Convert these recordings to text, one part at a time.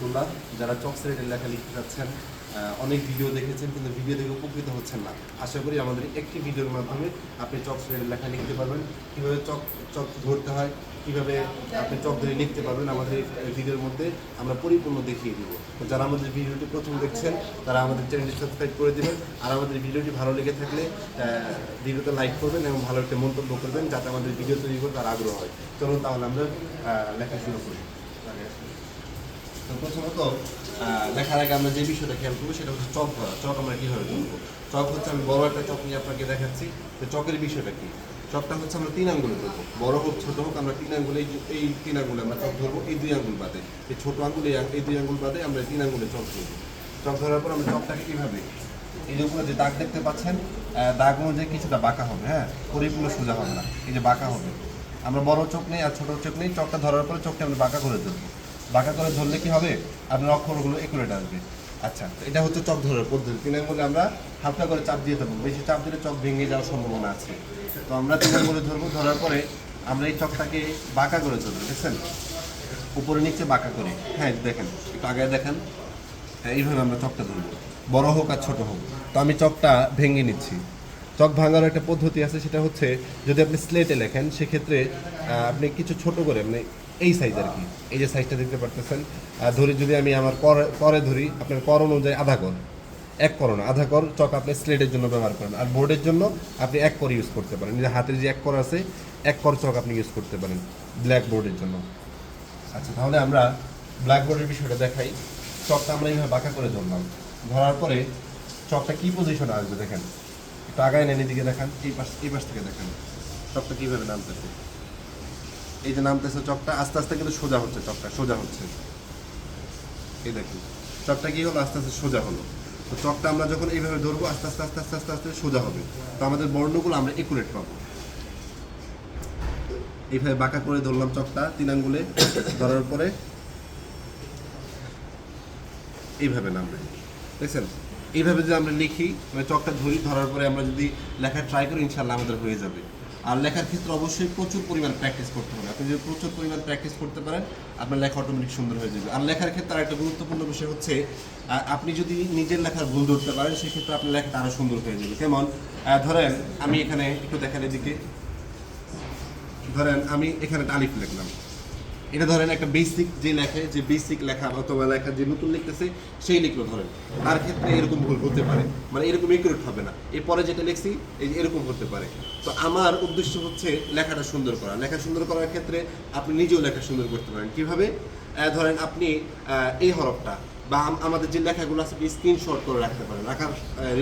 রহমতুল্লাহ। যারা চক সিলেটের লেখা লিখতে চাচ্ছেন, অনেক ভিডিও দেখেছেন কিন্তু ভিডিও দেখে উপকৃত হচ্ছেন না, আশা করি আমাদের একটি ভিডিওর মাধ্যমে আপনি চক সিলেটের লেখা লিখতে পারবেন। কীভাবে চক চক ধরতে হয়, কীভাবে আপনি চক ধরে লিখতে পারবেন, আমাদের এই ভিডিওর মধ্যে আমরা পরিপূর্ণ দেখিয়ে দিব। যারা আমাদের ভিডিওটি প্রথম দেখছেন তারা আমাদের চ্যানেলটি সাবস্ক্রাইব করে দেবেন, আর আমাদের ভিডিওটি ভালো লেগে থাকলে ভিডিওতে লাইক করবেন এবং ভালো একটা মন্তব্য করবেন, যাতে আমাদের ভিডিও তৈরি করতে আর আগ্রহ হয়। চলুন তাহলে আমরা লেখা শুরু করি। তো প্রথমত লেখার আগে আমরা যে বিষয়টা খেয়াল করবো সেটা হচ্ছে চক ধরা। চক আমরা কীভাবে ধরবো? চক হচ্ছে, আমি বড় একটা চক নিয়ে আপনাকে দেখাচ্ছি। তো চকের বিষয়টা কী? চকটা হচ্ছে আমরা 3 আঙ্গুলে ধরবো, বড় হোক ছোটো হোক, আমরা 3 আঙ্গুলে, এই 3 আঙ্গুলে আমরা চক ধরবো। এই 2 আঙ্গুল বাদে, এই ছোটো আঙ্গুল, এই 2 আঙ্গুল বাদে আমরা 3 আঙ্গুলে চক ধরবো। চক ধরার পর আমরা চকটাকে কীভাবে, এই যে উপরে যে দাগ দেখতে পাচ্ছেন, দাগ অনুযায়ী কিছুটা বাঁকা হবে, হ্যাঁ, পরিপূর্ণ সোজা হবে না, এই যে বাঁকা হবে। আমরা বড় চোখ নেই আর ছোটো চোখ নেই, চকটা ধরার পরে চোখটা আমরা বাঁকা করে ধরবো। বাঁকা করে ধরলে কি হবে, আপনার অক্ষরগুলো একুরেট আসবে। আচ্ছা, এটা হচ্ছে চক ধরার পদ্ধতি। 3 আঙ্গুলে আমরা হালকা করে চাপ দিয়ে দেবো, বেশি চাপ দিলে চক ভেঙে যাওয়ার সম্ভাবনা আছে। তো আমরা 3 আঙ্গুলে ধরবো, ধরার পরে আমরা এই চকটাকে বাঁকা করে ধরবো, দেখছেন, উপরে নিচে বাঁকা করে। হ্যাঁ দেখেন, একটু আগে দেখেন, এইভাবে আমরা চকটা ধরবো, বড় হোক আর ছোটো হোক। তো আমি চকটা ভেঙে নিচ্ছি। চক ভাঙার একটা পদ্ধতি আছে, সেটা হচ্ছে যদি আপনি স্লেটে লেখেন সেক্ষেত্রে আপনি কিছু ছোট করে, মানে এই সাইজ আর কি, এই যে সাইজটা দেখতে পারতেছেন, ধরি যদি আমি আমার করে ধরি, আপনার কর অনুযায়ী আধা কর, 1 কর না, আধা কর চক আপনি স্লেটের জন্য ব্যবহার করেন। আর বোর্ডের জন্য আপনি 1 কর ইউজ করতে পারেন। নিজের হাতের যে 1 কর আছে, 1 কর চক আপনি ইউজ করতে পারেন ব্ল্যাক বোর্ডের জন্য। আচ্ছা, তাহলে আমরা ব্ল্যাক বোর্ডের বিষয়টা দেখাই। চকটা আমরা এইভাবে বাঁকা করে ধরলাম, ধরার পরে চকটা কী পজিশনে আসবে দেখেন, একটু আগায় নেন, এদিকে দেখান, এই পাশ থেকে দেখেন চকটা কীভাবে নামতেছে। এই যে নামতেছে চকটা, আস্তে আস্তে কিন্তু সোজা হচ্ছে, চকটা সোজা হচ্ছে। এই দেখুন চকটা কী হলো, আস্তে আস্তে সোজা হলো। তো চকটা আমরা যখন এইভাবে ধরবো, আস্তে আস্তে আস্তে আস্তে আস্তে আস্তে সোজা হবে। তো আমাদের বর্ণগুলো আমরা একুরেট পাবো। এইভাবে বাঁকা করে ধরলাম চকটা 3 আঙ্গুলে, ধরার পরে এইভাবে নামবে, দেখছেন। এইভাবে যদি আমরা লিখি, মানে চকটা ধরি, ধরার পরে আমরা যদি লেখা ট্রাই করি, ইনশাল্লাহ আমাদের হয়ে যাবে। আর লেখার ক্ষেত্রে অবশ্যই প্রচুর পরিমাণ প্র্যাকটিস করতে হবে। আপনি যদি প্রচুর পরিমাণ প্র্যাকটিস করতে পারেন, আপনার লেখা অটোমেটিক সুন্দর হয়ে যাবে। আর লেখার ক্ষেত্রে আরেকটা গুরুত্বপূর্ণ বিষয় হচ্ছে, আপনি যদি নিজের লেখার ভুল ধরতে পারেন, সেক্ষেত্রে আপনার লেখাটা আরও সুন্দর হয়ে যাবে। কেমন, ধরেন আমি এখানে একটু দেখেন, এদিকে ধরেন আমি এখানে আলিফ লিখলাম, এটা ধরেন একটা বেসিক যে লেখে, যে বেসিক লেখা অথবা লেখা যে নতুন লিখতেছে সেই লিখলো, ধরেন তার ক্ষেত্রে এরকম ভুল হতে পারে, মানে এরকম একুরেট হবে না। এরপরে যেটা লিখছি এই এরকম হতে পারে। তো আমার উদ্দেশ্য হচ্ছে লেখাটা সুন্দর করা। লেখা সুন্দর করার ক্ষেত্রে আপনি নিজেও লেখা সুন্দর করতে পারেন। কীভাবে, ধরেন আপনি এই হরফটা বা আমাদের যে লেখাগুলো আছে আপনি স্ক্রিনশট করে রাখতে পারেন,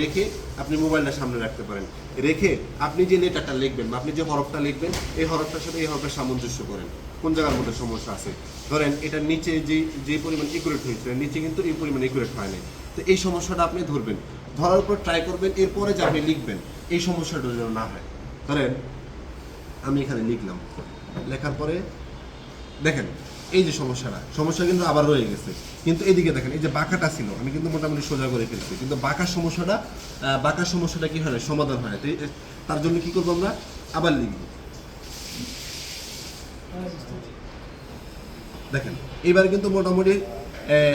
রেখে আপনি মোবাইলটা সামনে রাখতে পারেন, রেখে আপনি যে লেটারটা লিখবেন বা আপনি যে হরফটা লিখবেন, এই হরফটার সাথে এই হরফের সামঞ্জস্য করেন, কোন জায়গার মধ্যে সমস্যা আছে। ধরেন এটার নিচে যে পরিমাণ একুরেট হয়েছে, নিচে কিন্তু এই পরিমাণ একুরেট হয় নাই। তো এই সমস্যাটা আপনি ধরবেন, ধরার পর ট্রাই করবেন, এরপরে যে আপনি লিখবেন এই সমস্যাটা যেন না হয়। ধরেন আমি এখানে লিখলাম, লেখার পরে দেখেন এই যে সমস্যা কিন্তু আবার রয়ে গেছে। কিন্তু এদিকে দেখেন, এই যে বাঁকাটা ছিল, আমি কিন্তু মোটামুটি সোজা করে ফেলছি, কিন্তু বাঁকার সমস্যাটা কি হয়, সমাধান হয়। তো তার জন্য কি করবো, আমরা আবার লিখব। দেখেন এবার কিন্তু মোটামুটি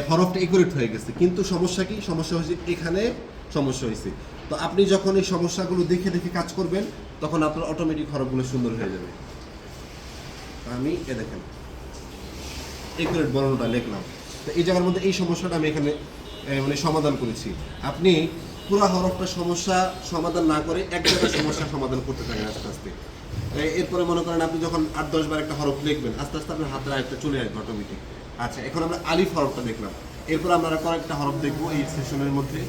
হরফটা একুরেট হয়ে গেছে, কিন্তু সমস্যা হয়েছে এখানে সমস্যা হয়েছে। তো আপনি যখন এই সমস্যাগুলো দেখে দেখে কাজ করবেন, তখন আপনার অটোমেটিক হরফগুলো সুন্দর হয়ে যাবে। আমি দেখেন একুরেট বর্ণটা লিখলাম, তো এই জায়গার মধ্যে এই সমস্যাটা আমি এখানে মানে সমাধান করেছি। আপনি পুরো হরফটা সমস্যা সমাধান না করে এক জায়গায় সমস্যার সমাধান করতে থাকেন আস্তে আস্তে। এরপরে মনে করেন আপনি যখন 8-10 বার একটা হরফ লিখবেন, আস্তে আস্তে আপনার হাতের আরেকটা চলে আসবে অটোমেটিক। আচ্ছা, এখন আমরা আলিফ হরফটা দেখলাম, এরপর আমরা কয়েকটা হরফ দেখবো এই সেশনের মধ্যে।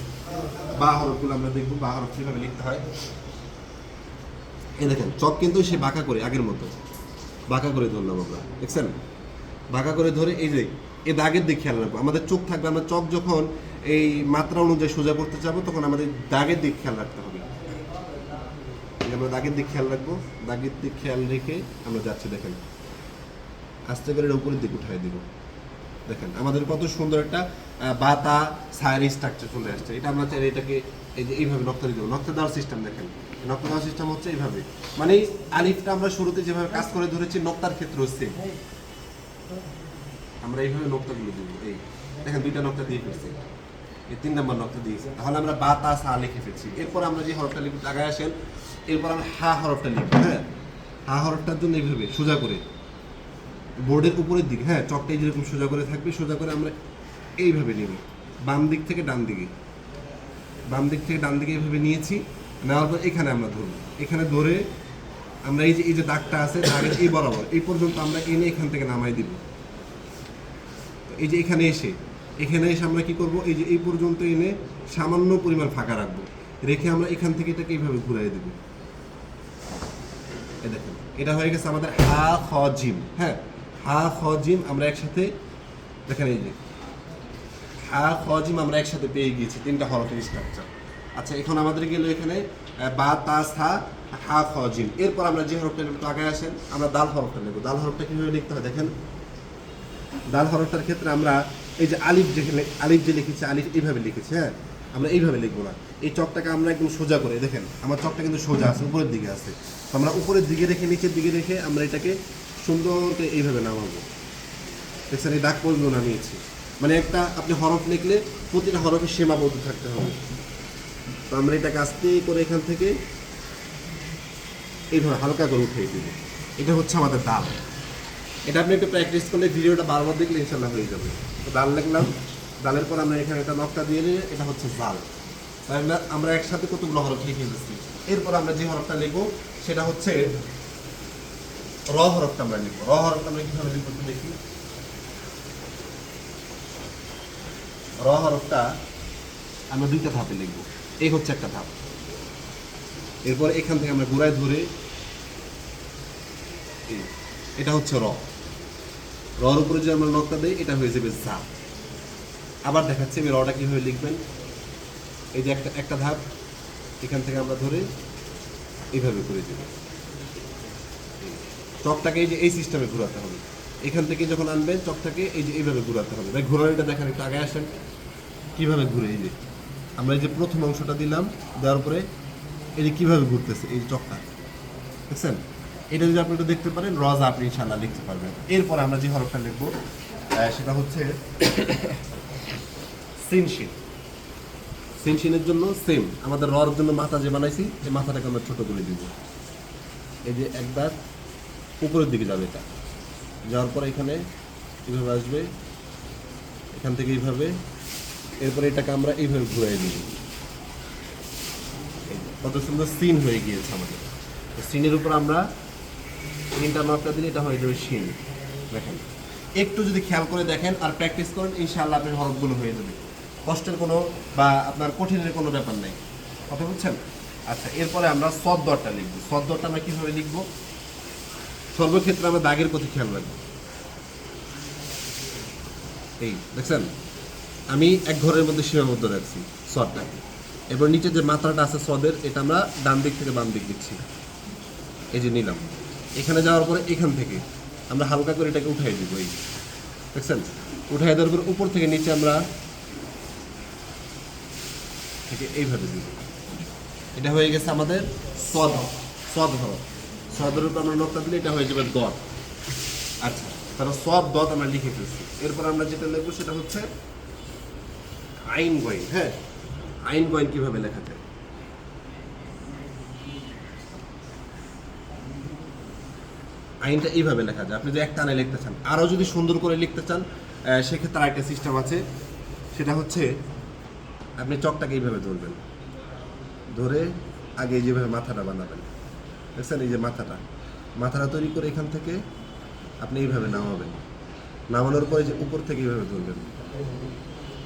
বা হরফগুলো আমরা দেখবো, বা হরফ কীভাবে লিখতে হয়। এই দেখেন চক কিন্তু সে বাঁকা করে, আগের মতো বাঁকা করে ধরলাম আমরা, দেখছেন, বাঁকা করে ধরে এই যে এই দাগের দিকে খেয়াল রাখবো। আমাদের চোখ থাকবে, আমরা চক যখন এই মাত্রা অনুযায়ী সোজা করতে যাবো, তখন আমাদের দাগের দিক খেয়াল রাখতে হবে। আমরা দাগের দিক খেয়াল রাখবো, দাগের দিক খেয়াল রেখে আমরা যাচ্ছি। দেখেন আস্তে করে উপরের দিকে উঠাই দিব। দেখেন আমাদের কত সুন্দর একটা বাতা সায়ারি স্ট্রাকচার চলে আসছে। এটা আমরা চাই এটাকে এই যে এইভাবে নকশা দিয়ে দেবো। নকশা দেওয়ার সিস্টেম দেখেন, নকশা দেওয়ার সিস্টেম হচ্ছে এইভাবে, মানে আলিফটা আমরা শুরুতে যেভাবে কাজ করে ধরেছি, নকশার ক্ষেত্রে হচ্ছে আমরা এইভাবে নকশাগুলো দেবো। দেখেন 2টা নকশা দিয়ে ফেলছি, এই 3 নম্বর নকশা দিয়েছি। তাহলে আমরা বা তা সা লিখে ফেলছি। এরপর আমরা যে হরফটা লিখব আগায় আসেন, এরপর আমরা হা হরফটা লিখব। হ্যাঁ, হা হরফটার জন্য এইভাবে সোজা করে বোর্ডের উপরের দিকে, হ্যাঁ চকটাই যেরকম সোজা করে থাকবে, সোজা করে আমরা এইভাবে নিব, বাম দিক থেকে ডান দিকে, বাম দিক থেকে ডান দিকে এইভাবে নিয়েছি। নেওয়ার পর এখানে আমরা ধরবো, এখানে ধরে আমরা এই যে দাগটা আছে দাগের এই বরাবর এই পর্যন্ত আমরা এনে এখান থেকে নামাই দিব। এই যে এখানে এসে আমরা কি করব, এই যে এই পর্যন্ত এনে সামান্য পরিমাণ ফাঁকা রাখবো, রেখে আমরা এখান থেকে এটাকে এইভাবে ঘুরাই দেব। এই দেখেন এটা হয়ে গেছে আমাদের হা খ জিম। হ্যাঁ, হা খ জিম আমরা একসাথে, দেখেন এই যে হা খ জিম আমরা একসাথে পেয়ে গিয়েছি, 3টা হরফের স্ট্রাকচার। আচ্ছা, এখন আমাদের গেল এখানে বা তা সা হা খ জিম। এরপর আমরা যে হরফটা নেব, আগায় আসেন, আমরা দাল হরফটা নেব। দাল হরফটা কীভাবে লিখতে হয় দেখেন, দাল হরফটার ক্ষেত্রে আমরা এই যে আলিফ যে লিখেছি, আলিফ এইভাবে লিখেছি। হ্যাঁ, আমরা এইভাবে লিখবো না, এই চকটাকে আমরা একদম সোজা করে, দেখেন আমার চকটা কিন্তু সোজা আছে, উপরের দিকে আছে, তো আমরা উপরের দিকে রেখে নিচের দিকে রেখে আমরা এটাকে সুন্দর করে এইভাবে নামাবো। দেখছেন এই দাগ পর্যন্ত নামিয়েছি। মানে একটা আপনি হরফ লিখলে প্রতিটা হরফের সীমাবদ্ধ থাকতে হবে। তো আমরা এটাকে আস্তে করে এখান থেকে এইভাবে হালকা করে উঠিয়ে দিব। এটা হচ্ছে আমাদের দাল। এটা আপনি একটু প্র্যাকটিস করলে, ভিডিওটা বারবার দেখলে ইনশাল্লাহ হয়ে যাবে। তো দাল লিখলাম, দালের পর আমরা এখানে একটা নকটা দিয়ে নিয়ে, এটা হচ্ছে জাল। তাহলে আমরা একসাথে কতগুলো হরফ লিখে দিচ্ছি। এরপর আমরা যে হরফটা লিখবো সেটা হচ্ছে র হরফটা আমরা লিখবো। র হরফটা আমরা কীভাবে লিখবো একটু দেখি। র হরফটা আমরা 2টা ধাপে লিখবো, এই হচ্ছে একটা ধাপ। এরপর এখান থেকে আমরা গোড়ায় ধরে, এটা হচ্ছে র, রর উপরে যে আমরা নকটা দিই এটা হয়ে যাবে জা। আবার দেখাচ্ছি আমি রটা কীভাবে লিখবেন। এই যে একটা ধাপ, এখান থেকে আমরা ধরে এইভাবে করে দেব। চকটাকে এই যে এই সিস্টেমে ঘোরাতে হবে, এখান থেকে যখন আনবেন চকটাকে এই যে এইভাবে ঘোরাতে হবে। ভাই ঘোরানোটা দেখেন, একটু আগে আসেন কীভাবে ঘুরে। এই যে আমরা এই যে প্রথম অংশটা দিলাম, দেওয়ার পরে এই যে কীভাবে ঘুরতেছে এই চকটা, দেখছেন। এটা যদি আপনি একটু দেখতে পারেন, রজা আপনি ইনশাআল্লাহ লিখতে পারবেন। এরপর আমরা যে হরফটা লিখবো সেটা হচ্ছে সিনশিন। সিনশিনের জন্য সেম, আমাদের রর জন্য মাথা যে বানাইছি, এই মাথাটাকে আমরা ছোট করে দিব। এই যে একবার উপরের দিকে যাবে, এটা যাওয়ার পর এখানে এইভাবে আসবে, এখান থেকে এইভাবে, এরপরে এটাকে আমরা এইভাবে ঘুরাই দিব। কত সুন্দর সিন হয়ে গিয়েছে আমাদের। সিনের উপর আমরা 3টা নকটা দিলে এটা হয়ে যাবে শিন। দেখেন একটু যদি খেয়াল করে দেখেন আর প্র্যাকটিস করেন, ইনশাআল্লাহ আপনার হরফগুলো হয়ে যাবে। কষ্টের কোনো বা আপনার কঠিনের কোনো ব্যাপার নেই, কথা বুঝছেন। আচ্ছা, এরপরে আমরা সদ দরটা লিখবো। সদ দরটা আমরা কীভাবে লিখবো, সর্বক্ষেত্রে আমরা দাগের প্রতি খেয়াল রাখবো। এই দেখছেন আমি এক ঘরের মধ্যে সীমাবদ্ধ রাখছি সদটাকে। এবার নিচে যে মাত্রাটা আছে সদের, এটা আমরা ডান দিক থেকে বাম দিক দিচ্ছি। এই যে নিলাম, এখানে যাওয়ার পরে এখান থেকে আমরা হালকা করে এটাকে উঠাই দিব। এই দেখছেন, উঠাই দেওয়ার পর উপর থেকে নিচে আমরা থেকে এইভাবে দিব। এটা হয়ে গেছে আমাদের সদ হরফ। সদের উপর আমরা নকটা দিলে এটা হয়ে যাবে দত। আচ্ছা, তাহলে সদ দত আমরা লিখে ফেলছি। এরপর আমরা যেটা লিখবো সেটা হচ্ছে আইন গইন। হ্যাঁ, আইন গইন কীভাবে লেখা যায়, আইনটা এইভাবে লেখা যায়। আপনি যে এক টানে লিখতে চান, আরও যদি সুন্দর করে লিখতে চান, সেক্ষেত্রে আরেকটা সিস্টেম আছে। সেটা হচ্ছে আপনি চকটাকে এইভাবে ধরবেন, ধরে আগে যেভাবে মাথাটা বানাবেন, দেখছেন এই যে মাথাটা তৈরি করে এখান থেকে আপনি এইভাবে নামাবেন। নামানোর পরে যে উপর থেকে এইভাবে ধরবেন,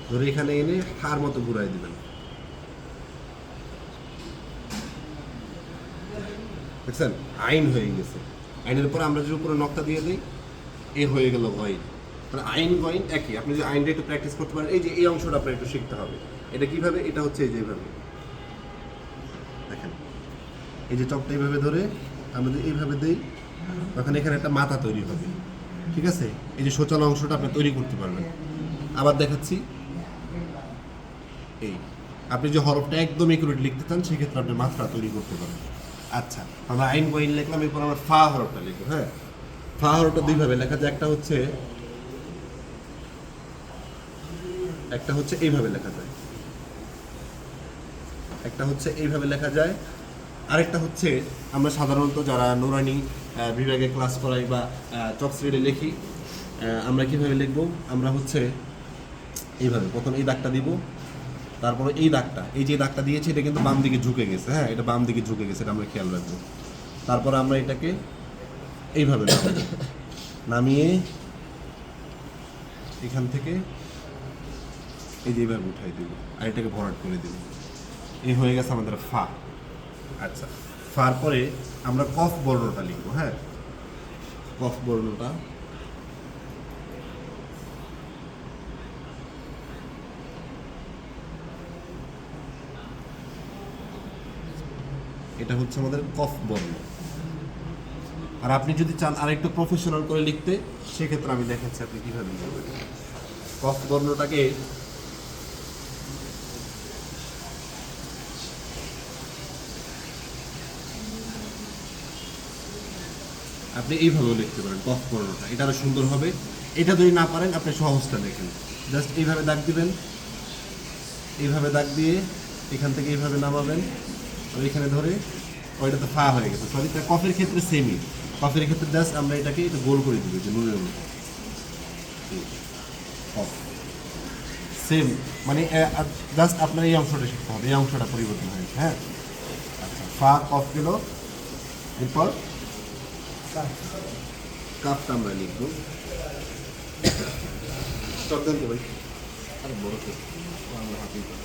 ধরে এখানে এনে হার মতো ঘুরাই দিবেন। দেখছেন আইন হয়ে গেছে। আইনের পর আমরা যে উপরে নকটা দিয়ে দিই, এ হয়ে গেল গইন। মানে আইন গইন একই। আপনি যে আইনটা একটু প্র্যাকটিস করতে পারেন, এই যে এই অংশটা আপনার একটু শিখতে হবে। এটা কিভাবে, এটা হচ্ছে এই যে এইভাবে দেখেন, এই যে চকটা এইভাবে ধরে আমরা এইভাবে দিই, তখন এখানে একটা মাথা তৈরি হবে। ঠিক আছে, এই যে সোচালো অংশটা আপনি তৈরি করতে পারবেন। আবার দেখাচ্ছি, এই আপনি যে হরফটা একদম একুরেট লিখতে চান, সেক্ষেত্রে আপনি মাত্রা তৈরি করতে পারেন। আচ্ছা, আমরা আইন গইন লিখলাম, এরপর আমরা ফা হরফটা লিখবো। হ্যাঁ, ফা হরফটা দুইভাবে লেখা যায়। একটা হচ্ছে একটা হচ্ছে এইভাবে লেখা যায়, একটা হচ্ছে এইভাবে লেখা যায়, আরেকটা হচ্ছে আমরা সাধারণত যারা নুরানি বিভাগে ক্লাস করাই বা চক স্লেটে লিখি, আমরা কীভাবে লিখব, আমরা হচ্ছে এইভাবে প্রথম এই দাগটা দিব, তারপরে এই দাগটা, এই যে দাগটা দিয়েছি এটা কিন্তু বাম দিকে ঝুঁকে গেছে, হ্যাঁ এটা বাম দিকে ঝুঁকে গেছে, এটা আমরা খেয়াল রাখবো। তারপর আমরা এটাকে এইভাবে নামাবো, নামিয়ে এখান থেকে এই যে এইভাবে উঠাই দিব আর এটাকে ভরাট করে দিব। এই হয়ে গেছে আমাদের ফা। আচ্ছা, ফার পরে আমরা কফ বর্ণটা লিখবো। হ্যাঁ, কফ বর্ণটা এটা হচ্ছে আমাদের কফ বর্ণ। আর আপনি যদি চান আরেকটু প্রফেশনাল করে লিখতে, সেক্ষেত্রে আমি দেখাচ্ছি আপনি কিভাবে লিখবেন। কফ বর্ণটাকে আপনি এইভাবেও লিখতে পারেন, কফ বর্ণটা, এটা আরো সুন্দর হবে। এটা যদি না পারেন আপনি সহজটা দেখেন, জাস্ট এইভাবে দাগ দিবেন, এইভাবে দাগ দিয়ে এখান থেকে এইভাবে নামাবেন, আর এখানে ধরে ওইটা তো ফা হয়ে গেছে, সরি। কফের ক্ষেত্রে সেমই, কফের ক্ষেত্রে জাস্ট আমরা এটাকে একটু গোল করে দিব, যে নুনের মতো সেম, মানে জাস্ট আপনার এই অংশটা শিখতে হবে, এই অংশটা পরিবর্তন হয়েছে। হ্যাঁ, আচ্ছা, ফা কফ গেল, এরপর কাপটা আমরা লিখবো। চকদান তো ভাই, আরে বড় তো আমরা হাতেই করব।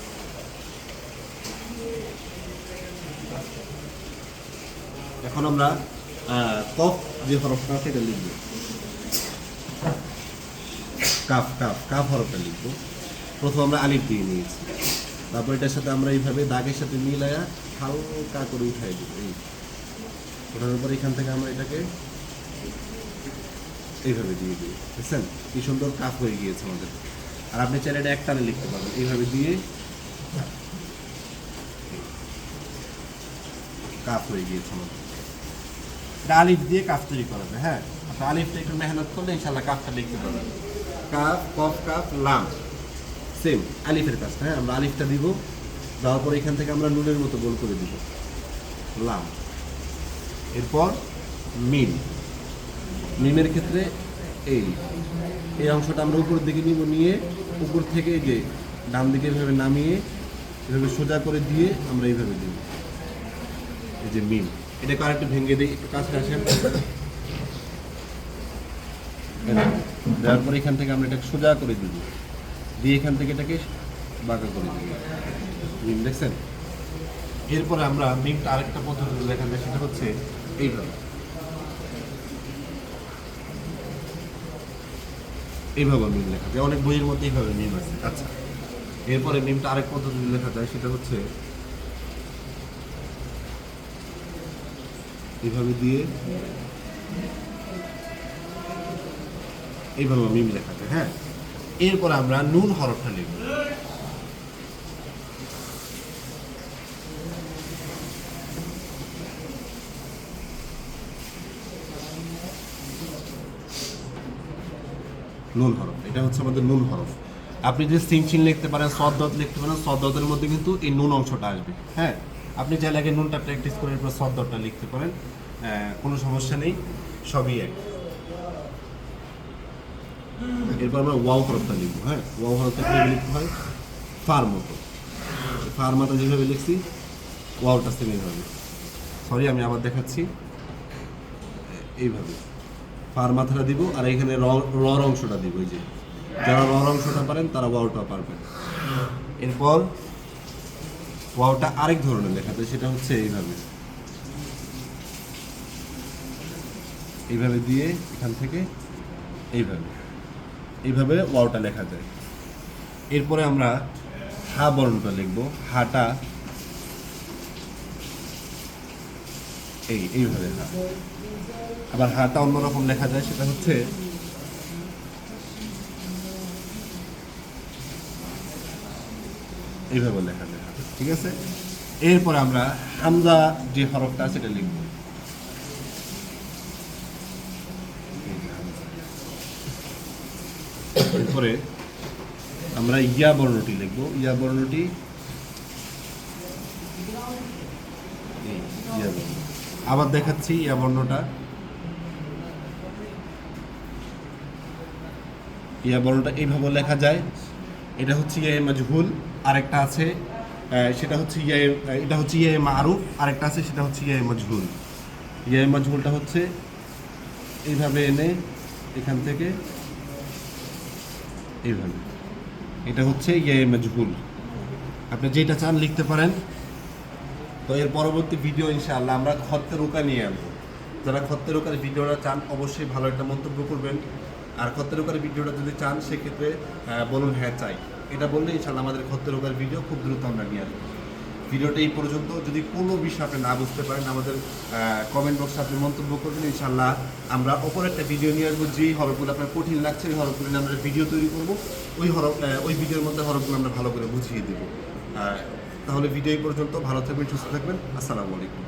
এখন আমরা কফ যে হরফটা সেটা লিখব, কাফ কাফ কাফ হরফটা লিখব। প্রথম আমরা আলিফ দিয়ে নিয়েছি, তারপর এটার সাথে আমরা এইভাবে দাগের সাথে মিলায়া হালকা করে উঠাই দিব। এই ওঠানোর পর এখান থেকে আমরা এটাকে এইভাবে দিয়ে দিই, বুঝছেন? কি সুন্দর কাফ হয়ে গিয়েছে আমাদের। আর আপনি চাইলে এটা একটানে লিখতে পারবেন, এইভাবে দিয়ে কাফ হয়ে গিয়েছে আমাদের। এটা আলিফ দিয়ে কাফ তৈরি করাবে। হ্যাঁ, আপনি আলিফটা একটু মেহনত করলে ইনশাল্লাহ কাফটা লিখতে পারবেন। কাফ কফ কাফ লাম, সেম আলিফের কাজটা। হ্যাঁ, আমরা আলিফটা দিব, দেওয়ার পর এখান থেকে আমরা নুনের মতো গোল করে দিব, লাম। এরপর মিম, মিমের ক্ষেত্রে এই এই অংশটা আমরা উপরের দিকে নিব, নিয়ে উপর থেকে এই যে ডান দিকে এভাবে নামিয়ে এভাবে সোজা করে দিয়ে আমরা এইভাবে দিব, এই যে মিম। এটাকে আরেকটু ভেঙে দিই, একটু কাছে আসেন। দেওয়ার পর এখান থেকে আমরা এটাকে সোজা করে দিব, দিয়ে এখান থেকে এটাকে বাঁকা করে দিব, মিম। দেখছেন? এরপরে আমরা মিমটা আরেকটা পদ্ধতি লেখা যায়, সেটা হচ্ছে এইভাবে, এইভাবে মিম লেখা যায়। অনেক বইয়ের মধ্যে এইভাবে মিম আছে। আচ্ছা, এরপরে মিমটা আরেক পদ্ধতি লেখা যায়, সেটা হচ্ছে এইভাবে দিয়ে এইভাবে মিম লেখা যায়। হ্যাঁ, এরপরে আমরা নুন হরফটা লিখব। নুন হরফ, এটা হচ্ছে আমাদের নুন হরফ। আপনি যে সিন চিন লিখতে পারেন, সদ্দত লিখতে পারেন, সদ্দতের মধ্যে কিন্তু এই নুন অংশটা আসবে। হ্যাঁ, আপনি চাইলে আগে নুনটা প্র্যাকটিস করে এরপর সদ্দতটা লিখতে পারেন, কোনো সমস্যা নেই, সবই এক। এরপর আমরা ওয়াও হরফটা লিখবো। হ্যাঁ, ওয়াও হরফটা কীভাবে লিখতে হয়, ফার মতো, ফার মতো যেভাবে লিখছি ওয়াওটা সেম এইভাবে। সরি, আমি আবার দেখাচ্ছি, এইভাবে ফার মাথাটা দিব, আর এখানে রর অংশটা দিব। এই যে যারা রর অংশটা পারেন তারা ওয়াওটা পারবেন। এরপর ওয়াওটা আরেক ধরনের লেখা যায়, সেটা হচ্ছে এইভাবে, এইভাবে দিয়ে এখান থেকে এইভাবে, এইভাবে ওয়াওটা লেখা যায়। এরপরে আমরা হা বর্ণটা লিখবো। হাটা এইভাবে হা। আবার হাটা অন্যরকম লেখা যায়, সেটা হচ্ছে এইভাবে লেখা যায়। ঠিক আছে? এরপরে আমরা হামজা যে হরফটা সেটা লিখব। এরপরে আমরা ইয়া বর্ণটি লিখবো, ইয়া বর্ণটি এই ইয়া বর্ণ। আবার দেখাচ্ছি ইয়া বর্ণটা, ইয়া বর্ণটা এইভাবে লেখা যায়। এটা হচ্ছে ইয়া মাজহুল, আরেকটা আছে সেটা হচ্ছে ইয়া, এটা হচ্ছে ইয়া মারুফ, আরেকটা আছে সেটা হচ্ছে ইয়া মাজহুল। ইয়া মাজহুলটা হচ্ছে এইভাবে এনে এখান থেকে এইভাবে, এটা হচ্ছে ইয়া মাজহুল। আপনি যেটা চান লিখতে পারেন। তো এর পরবর্তী ভিডিও ইনশাআল্লাহ আমরা খত্তে রোকা নিয়ে আসবো। যারা খত্তে রোকার ভিডিওটা চান অবশ্যই ভালো একটা মন্তব্য করবেন। আর খত্তে রোকার ভিডিওটা যদি চান সেক্ষেত্রে বলুন হ্যাঁ চাই, এটা বললে ইনশাআল্লাহ আমাদের খত্তে রোকার ভিডিও খুব দ্রুত আমরা নিয়ে আসবো। ভিডিওটা এই পর্যন্ত। যদি কোনো বিষয় আপনি না বুঝতে পারেন আমাদের কমেন্ট বক্সে আপনি মন্তব্য করবেন, ইনশাআল্লাহ আমরা অপর একটা ভিডিও নিয়ে আসবো। যেই হরফগুলো আপনার কঠিন লাগছে ওই হরফগুলো নিয়ে আমরা ভিডিও তৈরি করবো। ওই ভিডিওর মধ্যে হরফগুলো আমরা ভালো করে বুঝিয়ে দেবো। তাহলে ভিডিও এই পর্যন্ত। ভালো থাকবেন, সুস্থ থাকবেন। আসসালামু আলাইকুম।